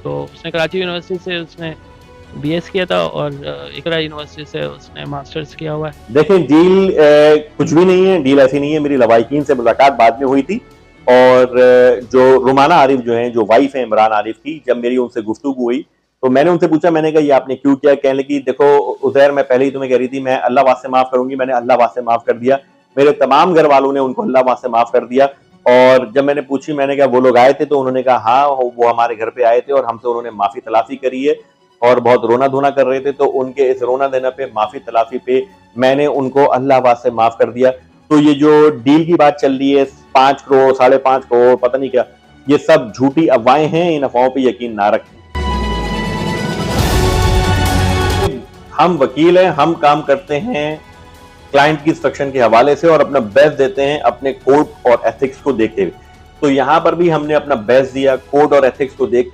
तो उसने कराची यूनिवर्सिटी से उसने बीएस किया था और इकरा यूनिवर्सिटी से उसने मास्टर्स किया हुआ है। देखें डील कुछ भी नहीं है, डील ऐसी नहीं है। मेरी लवाहिकीन से मुलाकात बाद में हुई थी और जो रुमाना आरिफ जो है, जो वाइफ है इमरान आरिफ की, जब मेरी उनसे गुफ्तगू हुई तो मैंने उनसे पूछा, मैंने कहा ये आपने क्यों किया? कहने लगी देखो उजैर, मैं पहले ही तुम्हें कह रही थी मैं अल्लाह वास्ते माफ करूंगी, मैंने अल्लाह वास्ते माफ कर दिया। मेरे तमाम घर वालों ने उनको अल्लाह वास्ते माफ कर दिया। और जब मैंने पूछी, मैंने कहा वो लोग आए थे? तो उन्होंने कहा हाँ वो हमारे घर पे आए थे और हमसे उन्होंने माफी तलाफी करी है और बहुत रोना धोना कर रहे थे। तो उनके इस रोना देना पे, माफी तलाफी पे मैंने उनको अल्लाह वास्ते माफ कर दिया। तो ये जो डील की बात चल रही है 5 करोड़ 5.5 करोड़ पता नहीं क्या, ये सब झूठी अफवाहें हैं। इन अफवाहों पे यकीन ना रखें। हम वकील हैं, हम काम करते हैं क्लाइंट की इंस्ट्रक्शन के हवाले से और अपना बेस्ट देते हैं अपने कोड और एथिक्स को देखते हुए। तो यहां पर भी हमने अपना बेस्ट दिया कोड और एथिक्स को देखते हुए।